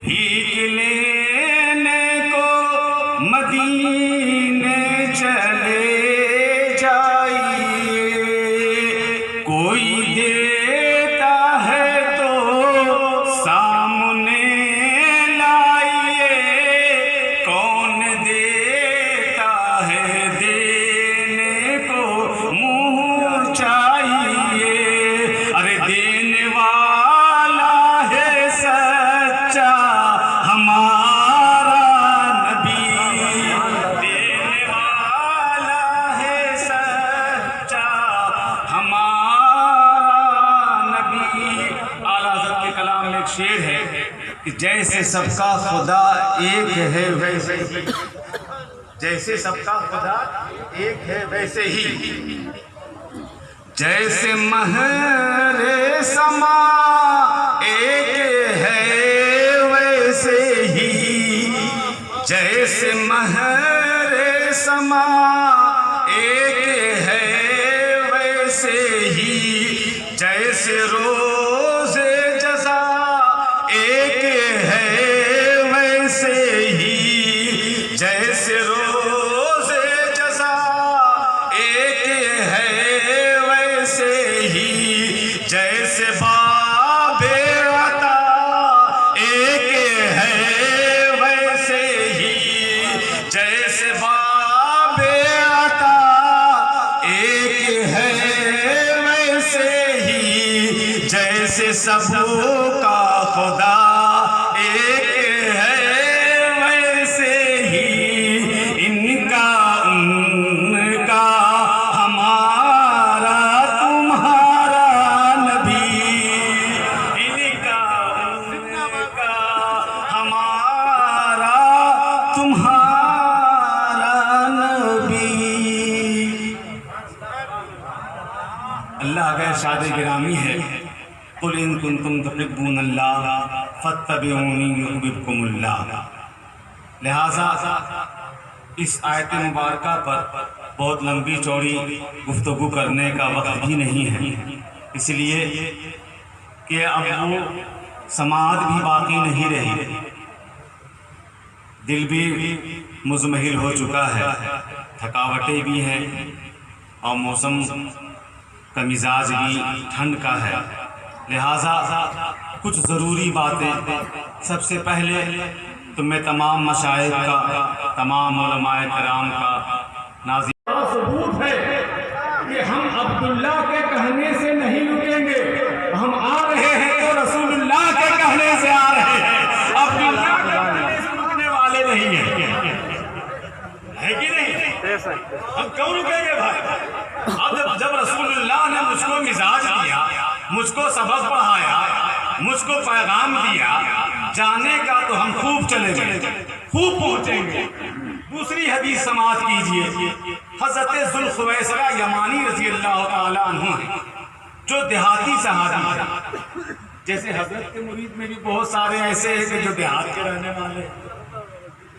بھیگ لینے کو مدینے چلے جائیے، کوئی دیتا ہے تو سامنے لائیے، کون دیتا ہے دینے کو منہ چاہیے، ارے دینے والا ہے سچا ہمارا نبی، دینے والا ہے سچا ہمارا نبی۔ اعلیٰ حضرت کے کلام میں ایک شعر ہے کہ جیسے سب کا خدا ایک ہے ویسے ہی، جیسے سب کا خدا ایک ہے ویسے ہی، جیسے مہر سما ایک ہے ویسے ہی، جیسے مہر سما ایک ہے ویسے ہی، جیسے روز جزا ایک ہے ویسے ہی، جیسے روز جزا ایک ہے ویسے ہی، جیسے باب عطا ایک ہے ویسے ہی، جیسے باب عطا ایک ہے ویسے ہی، جیسے سب کا خدا ایک ہے ویسے ہی، ان کا ہمارا تمہارا نبی، ان کا ہمارا تمہارا نبی۔ اللہ کا ارشاد گرامی ہے، قل ان کنتم تحبون اللہ فاتبعونی یحببکم اللہ۔ لہٰذا اس آیت مبارکہ پر بہت لمبی چوڑی گفتگو کرنے کا وقت بھی نہیں ہے، اس لیے کہ اب وہ سماعت بھی باقی نہیں رہی، دل بھی مزمحل ہو چکا ہے، تھکاوٹیں بھی ہیں اور موسم کا مزاج بھی ٹھنڈ کا ہے، لہٰذا کچھ ضروری باتیں۔ سب سے پہلے تو میں تمام مشائخ کا، تمام علماء کرام کا ناظرین، ثبوت ہے کہ ہم عبداللہ کے کہنے سے نہیں رکیں گے، ہم آ رہے ہیں تو رسول اللہ کے کہنے سے آ رہے ہیں، عبداللہ کے کہنے سے رکنے والے نہیں ہیں، ہے کہ نہیں؟ ہم کیوں رکیں گے بھائی؟ اب جب رسول اللہ نے مجھ کو مزاج دیا، مجھ کو سبق پڑھایا، مجھ کو پیغام دیا جانے کا، تو ہم خوب چلیں گے، خوب پہنچیں گے۔ دوسری حدیث سماعت کیجئے، حضرت ذوالخویسرہ یمانی رضی اللہ تعالیٰ عنہ ہیں، جو دیہاتی صحابی ہیں۔ جیسے حضرت کے مرید میں بھی بہت سارے ایسے ہیں کہ جو دیہات کے رہنے والے ہیں،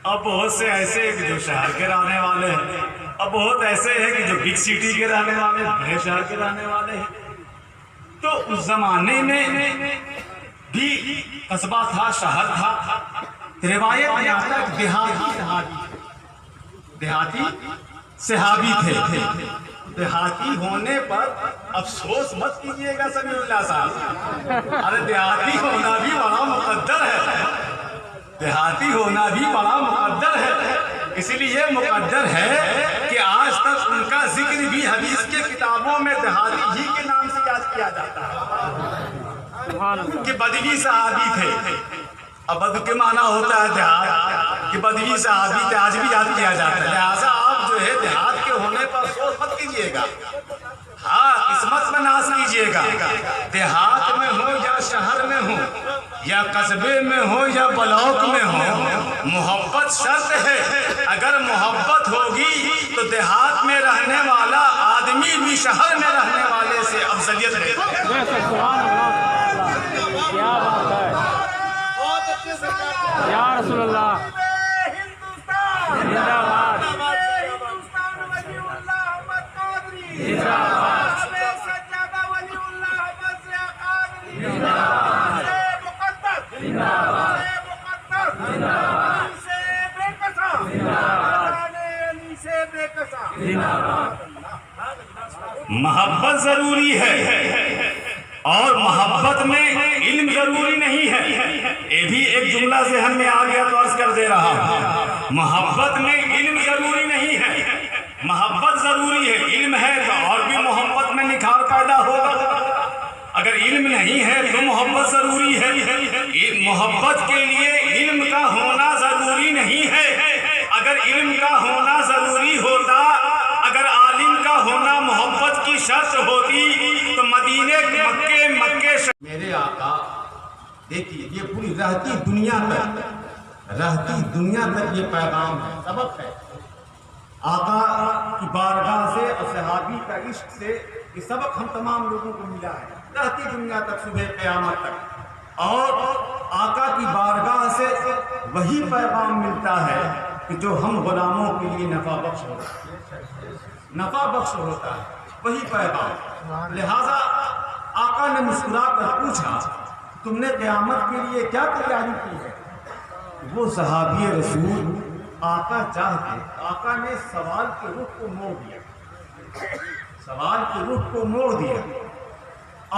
اور بہت سے ایسے ہیں کہ جو شہر کے رہنے والے ہیں، اور بہت ایسے ہیں کہ جو بگ سٹی کے رہنے والے ہیں، بڑے شہر کے رہنے والے ہیں۔ تو اس زمانے میں بھی قصبہ تھا، شہر تھا، روایت میں آتا ہے دیہاتی صحابی تھے۔ دیہاتی ہونے پر افسوس مت کیجئے گا سمیع اللہ صاحب، ارے دیہاتی ہونا بھی بڑا مقدر ہے، دیہاتی ہونا بھی بڑا مقدر ہے، اس لیے مقدر ہے کہ آج تک ان کا ذکر بھی حدیث کے کتابوں میں دیہاتی ہی کے نام سے یاد کیا جاتا ہے، کہ بدوی صحابی تھے۔ اب بدو کے معنی ہوتا ہے دیہات، کہ بدوی صحابی تھے، آج بھی یاد کیا جاتا ہے، لہٰذا آپ جو ہے دیہات کے ہونے پر افسوس مت کیجئے گا، ہاں قسمت میں ناز کیجئے گا، دیہات میں ہو یا شہر میں ہو یا قصبے میں ہو یا بلاک میں ہو، محبت شرط ہے، اگر محبت ہوگی تو دیہات میں رہنے والا آدمی بھی شہر میں رہنے والے سے افضلیت رہے گا۔ کیا بات ہے یا رسول اللہ، زندہ باد، زندہ باد، محبت ضروری ہے اور محبت میں علم ضروری نہیں ہے. یہ بھی ایک جملہ ذہن میں آ گیا تو عرض کر دے رہا ہوں. محبت میں علم ضروری نہیں ہے, محبت ضروری ہے. علم ہے تو اور بھی محبت میں نکھار پیدا ہوگا. اگر علم نہیں ہے تو محبت ضروری ہے. محبت کے لیے علم کا ہونا ضروری نہیں ہے. اگر علم کا ہونا ضروری ہوتا, اگر عالم کا ہونا محبت کی شرط ہوتی تو مدینے مکے میرے آقا دیکھیے یہ پوری رہتی دنیا تک یہ پیغام ہے, سبق ہے. آقا کی بارگاہ سے اور صحابی کا عشق سے یہ سبق ہم تمام لوگوں کو ملا ہے رہتی دنیا تک, صبح قیامت تک. اور آقا کی بارگاہ سے وہی پیغام ملتا ہے کہ جو ہم غلاموں کے لیے نفع بخش ہوتا ہے, وہی پیغام. لہذا آقا نے مسکرا کر پوچھا تم نے قیامت کے لیے کیا تیاری کی ہے؟ وہ صحابی رسول آقا چاہتے, آقا نے سوال کے رخ کو موڑ دیا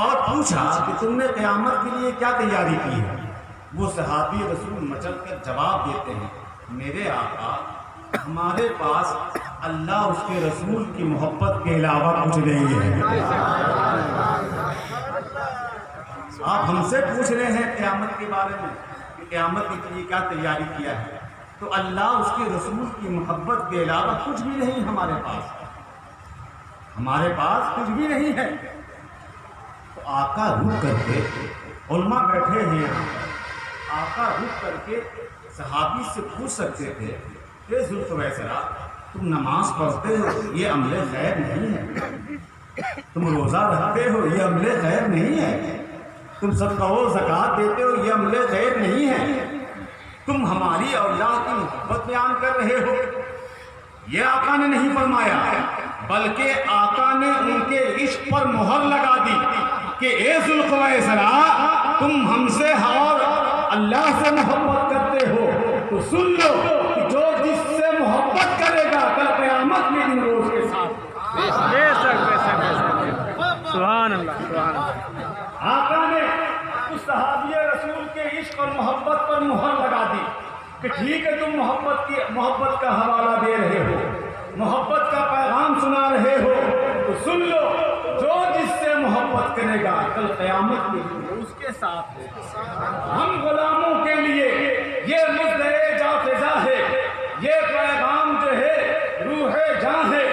اور پوچھا کہ تم نے قیامت کے لیے کیا تیاری کی ہے؟ وہ صحابی رسول مچل کر جواب دیتے ہیں میرے آقا ہمارے پاس اللہ اس کے رسول کی محبت کے علاوہ کچھ نہیں ہے. آپ ہم سے پوچھ رہے ہیں قیامت کے بارے میں کہ قیامت کے لیے کیا تیاری کیا ہے, تو اللہ اس کے رسول کی محبت کے علاوہ کچھ بھی نہیں ہمارے پاس کچھ بھی نہیں ہے. تو آقا رک کر کے, علماء بیٹھے ہیں, آقا رک کر کے صحابی سے پوچھ سکتے تھے کہ ذوالفقار تم نماز پڑھتے ہو یہ عمل خیر نہیں ہے, تم روزہ رکھتے ہو یہ عمل خیر نہیں ہے, تم صدقہ و زکوٰۃ دیتے ہو یہ عمل خیر نہیں ہے, تم ہماری اولاد کی محبت بیان کر رہے ہو. یہ آقا نے نہیں فرمایا, بلکہ آقا نے ان کے عشق پر مہر لگا دی کہ اے ذوالفقار تم ہم سے اور اللہ سے محبت کرتے ہو تو سن لو کہ جو جس سے محبت کرے گا کل قیامت میں دن روز کے ساتھ. سبحان اللہ, سبحان اللہ. آقا نے اس صحابی رسول کے عشق اور محبت پر مہر لگا دی کہ ٹھیک ہے تم محبت کا حوالہ دے رہے ہو, محبت کا پیغام سنا رہے ہو تو سن لو جو جس سے محبت کرے گا کل قیامت میں اس کے ساتھ ہوگا. ہم غلاموں کے لیے یہ مزدے جا فضا ہے, یہ پیغام جو ہے روح جاں ہے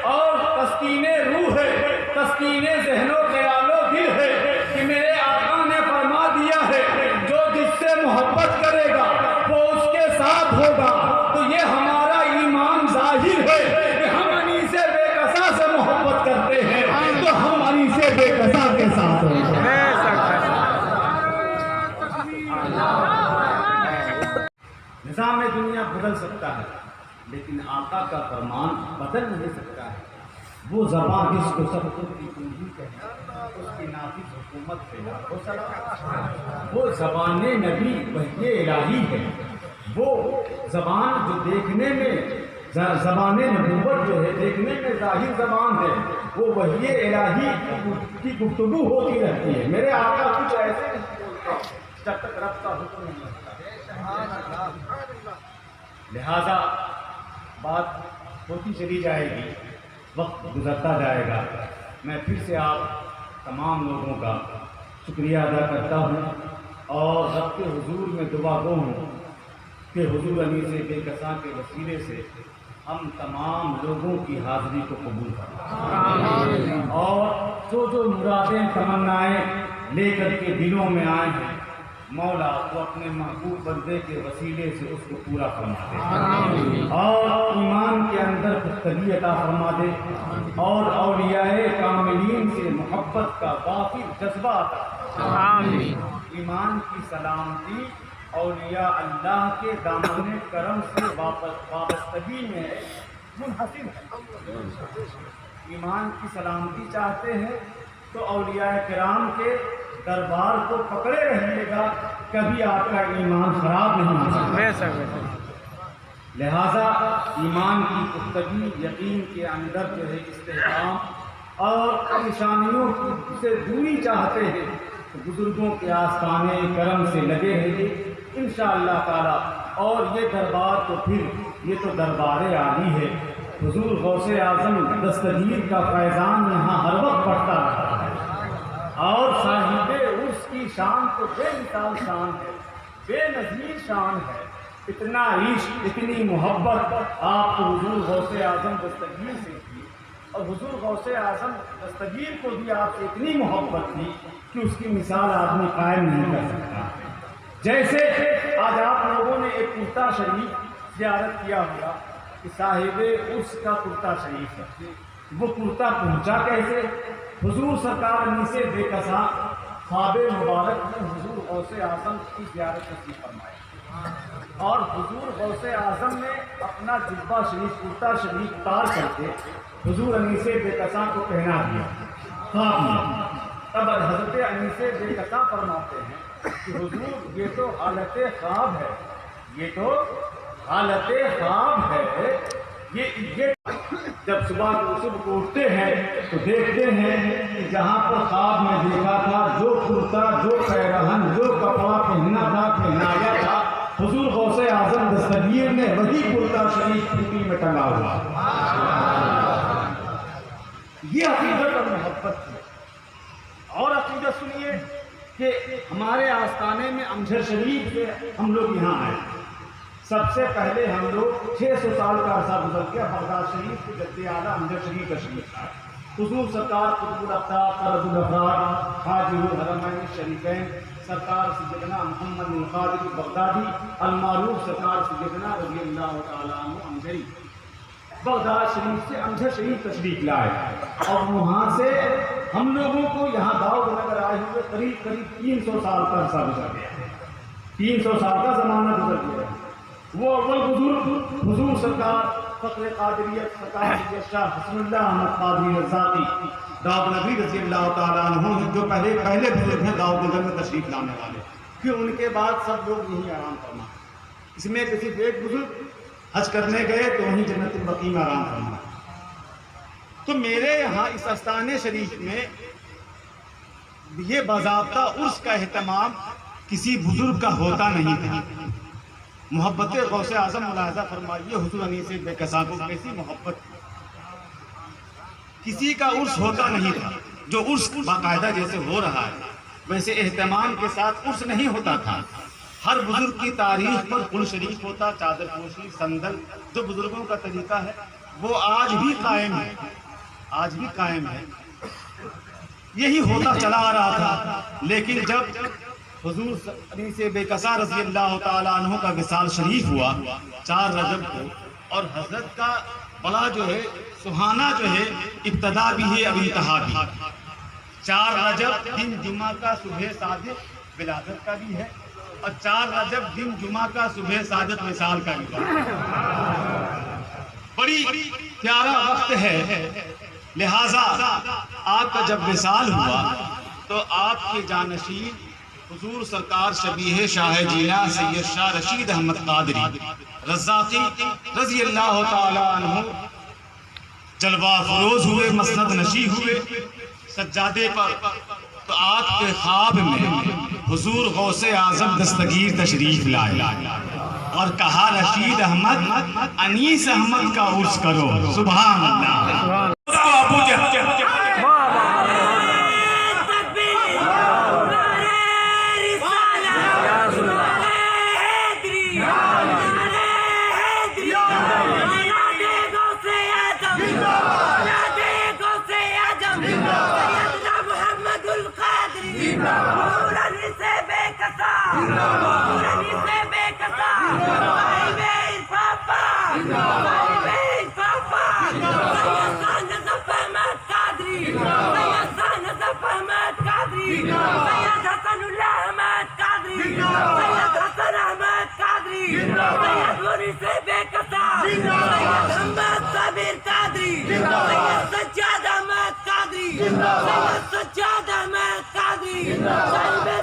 اور تسکین روح ہے, تسکین ذہن و خیال و دل ہے کہ میرے آقا نے فرما دیا ہے جو جس سے محبت کرے گا وہ اس کے ساتھ ہوگا. تو یہ ہمارا ایمان ظاہر ہے کہ ہم انہی سے بے کسا سے محبت کرتے ہیں تو ہم انہی سے بے کسا کے ساتھ ہوگا. نظام دنیا بدل سکتا ہے لیکن آقا کا فرمان بدل نہیں سکتا ہے. وہ زبان جس کو سب کی کنجی کہے اس کی نافذ حکومت پہ ہو سکتا. وہ زبان نبی وحی الہی ہے, وہ زبان جو دیکھنے میں زبان نبوت جو ہے دیکھنے میں ظاہر زبان ہے, وہ وحی الہی کی گفتگو ہوتی رہتی ہے. میرے آقا کچھ ایسے نہیں بولتے جب تک رب کا حکم نہیں ہوتا. لہذا بات ہوتی چلی جائے گی, وقت گزرتا جائے گا. میں پھر سے آپ تمام لوگوں کا شکریہ ادا کرتا ہوں اور رب کے حضور میں دعا گو ہوں کہ حضور علی سے بے کساں کے وسیلے سے ہم تمام لوگوں کی حاضری کو قبول کریں اور جو مرادیں تمنائیں لے کر کے دلوں میں آئے ہیں مولا وہ اپنے محبوب بندے کے وسیلے سے اس کو پورا فرما دے اور ایمان کے اندر پختگی عطا فرما دے اور اولیاء کاملین سے محبت کا وافر جذبہ عطا. ایمان کی سلامتی اولیاء اللہ کے دامن کرم سے وابستگی میں منحصر ہے. ایمان کی سلامتی چاہتے ہیں تو اولیاء کرام کے دربار کو پکڑے رہیے گا, کبھی آپ کا ایمان خراب نہیں ہو سکتا. لہذا ایمان کی پختگی، یقین کے اندر جو ہے استحکام اور نشانیوں سے دوری چاہتے ہیں تو بزرگوں کے آستانے کرم سے لگے رہیے انشاءاللہ تعالی۔ اور یہ دربار تو پھر یہ تو دربار عالی ہے، حضور غوث اعظم دستگیر کا فیضان یہاں ہر وقت بڑھتا رہا ہے، اور صاحب عرس کی شان تو بے مثال شان ہے، بے نظیر شان ہے۔ اتنا عشق، اتنی محبت آپ کو حضور غوث اعظم دستگیر سے تھی، اور حضور غوث اعظم دستگیر کو بھی آپ سے اتنی محبت تھی کہ اس کی مثال آدمی قائم نہیں کر سکتا۔ جیسے آج آپ لوگوں نے ایک کرتا شریف زیارت کیا ہوگا کہ صاحب عرس کا کرتا شریف ہے، وہ کرتا پہنچا کیسے؟ حضور سرکار سے بے کسا خواب مبارک میں حضور غوث اعظم کی زیارت نصیب فرمائی، اور حضور غوث اعظم نے اپنا جبہ شریف کرتا شریف اتار کر کے حضور انیس بے کسا کو پہنا دیا خواب میں۔ تب حضرت انیس بے کسا فرماتے ہیں کہ حضور یہ تو حالت خواب ہے، یہ تو حالت خواب ہے۔ یہ جب صبح کو اٹھتے ہیں تو دیکھتے ہیں کہ جہاں پر خواب میں دیکھا تھا، جو کرتا، جو پیرہن، جو کپڑا پہنا تھا، پہنایا تھا، حضور غوث اعظم دستگیر نے وہی کرتا شریف پھوٹی میں ٹنگا ہوا۔ یہ عقیدت اور محبت ہے۔ اور عقیدت سنیے کہ ہمارے آستانے میں امجھر شریف سے ہم لوگ یہاں آئے، سب سے پہلے ہم لوگ 600 سال کا عرصہ گزر گیا بغداد شریف کے جد اعلیٰ امجد شریف تشریف لائے۔ حضور سرکار قطب الافاق فرد الافاق حاجی الحرمین الشریفین سرکار سیدنا محمد القادری بغدادی المعروف سرکار سیدنا رضی اللہ تعالیٰ عنہ امجری بغداد شریف سے امجد شریف تشریف لائے، اور وہاں سے ہم لوگوں کو یہاں داؤد نگر آئے ہوئے قریب 300 سال کا عرصہ گزر گیا، 300 سال کا زمانہ گزر گیا۔ وہ اول بزرگ حضور سرکار فقر قادریت سرکار سید شاہ حسن اللہ احمد قادری رضاقی داؤد نگری رضی اللہ تعالیٰ عنہ جو پہلے بزرگ ہیں داؤد نگر میں تشریف لانے والے، پھر ان کے بعد سب لوگ یہیں آرام فرما۔ اس میں صرف ایک بزرگ حج کرنے گئے تو وہیں جنت البقیع میں آرام فرما۔ تو میرے یہاں اس آستانے شریف میں یہ باضابطہ عرس کا اہتمام کسی بزرگ کا ہوتا نہیں تھا۔ محبت غوث اعظم ملاحظہ فرمائیے، حضور انیس بے کسا کو کیسی محبت تھی۔ کسی کا عرس ہوتا نہیں تھا، جو عرس باقاعدہ جیسے ہو رہا ہے ویسے اہتمام کے ساتھ عرس نہیں ہوتا تھا۔ ہر بزرگ کی تاریخ پر قل شریف ہوتا، چادر پوشی، سندل، جو بزرگوں کا طریقہ ہے وہ آج بھی قائم ہے، آج بھی قائم ہے، یہی ہوتا چلا آ رہا تھا۔ لیکن جب حضور انیس بے کسا رضی اللہ تعالیٰ عنہ کا وصال شریف ہوا 4 رجب کو، اور حضرت کا بڑا جو ہے سہانا جو ہے ابتدا بھی ہے اب انتہا بھی۔ 4 رجب دن جمعہ کا صبح صادق ولادت کا بھی ہے، اور 4 رجب دن جمعہ کا صبح صادق وصال کا بھی ہے۔ بڑی پیارا وقت ہے، لہذا آپ کا جب وصال ہوا تو آپ کے جانشین حضور سرکار شبیہ شاہ جینا سید شاہ رشید احمد قادری رضاقی رضی اللہ تعالی عنہ جلوہ فروز ہوئے، مسند نشی ہوئے سجادے پر۔ تو آپ کے خواب میں حضور غوث اعظم دستگیر تشریف لائے اور کہا رشید احمد انیس احمد کا عرس کرو۔ سبحان اللہ۔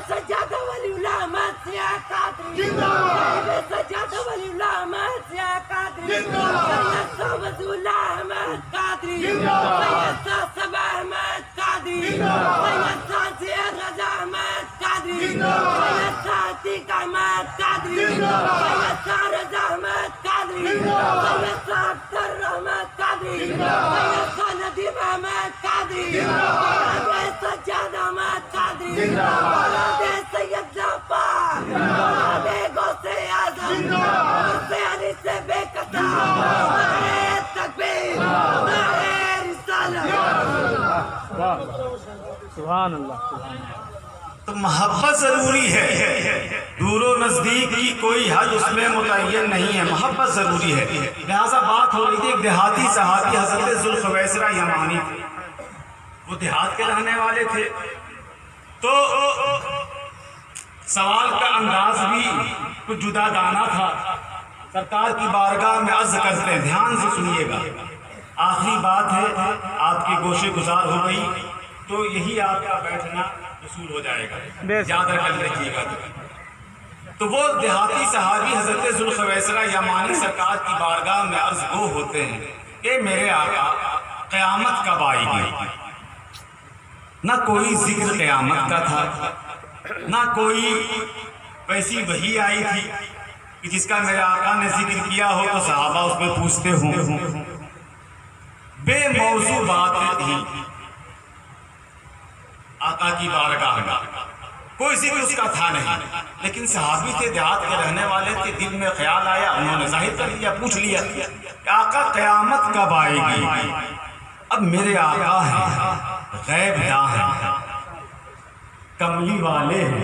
سجادہ ولی اللہ سید سارد احمد قادری، سید صابر احمد قادری، سید ندیم احمد قادری، سید سجاد احمد قادری، سید جعفر، غوث اعظم، غوث علی سے بے قطع، نعرہ تکبیر، نعرہ رسالت۔ سبحان اللہ سبحان اللہ۔ تو محبت ضروری ہے، دور و نزدیک کی کوئی حد اس میں متعین نہیں ہے، محبت ضروری ہے۔ لہٰذا بات ہو رہی تھی ایک دیہاتی صحابی حضرت ذوالخویسرہ یمانی تھے، وہ دیہات کے رہنے والے تھے، تو سوال کا انداز بھی کچھ جدا گانا تھا۔ سرکار کی بارگاہ میں عرض کرتے ہیں، دھیان سے سنیے گا، آخری بات ہے، آپ کی گوشے گزار ہو گئی تو یہی آپ کا بیٹھنا اصول ہو جائے گا، یاد رکھ لیجیے گا۔ تو وہ دیہاتی صحابی حضرت ذوالخویسرہ یمانی سرکار کی بارگاہ میں عرض گو ہوتے ہیں کہ میرے آقا قیامت کب آئے گی؟ نہ کوئی ذکر قیامت کا تھا، نہ کوئی ویسی وحی آئی تھی کہ جس کا میرے آقا نے ذکر کیا ہو تو صحابہ اس میں پوچھتے ہوں، بے موضوع بات تھی آقا کی بارگاہ میں، کوئی ذکر اس کا تھا نہیں، لیکن صحابی تھے، دیہات کے رہنے والے تھے، دل میں خیال آیا، انہوں نے ظاہر کر لیا، پوچھ لیا کہ آقا قیامت کب آئے گی؟ اب میرے آقا ہیں، غیب داں ہیں، کملی والے ہیں۔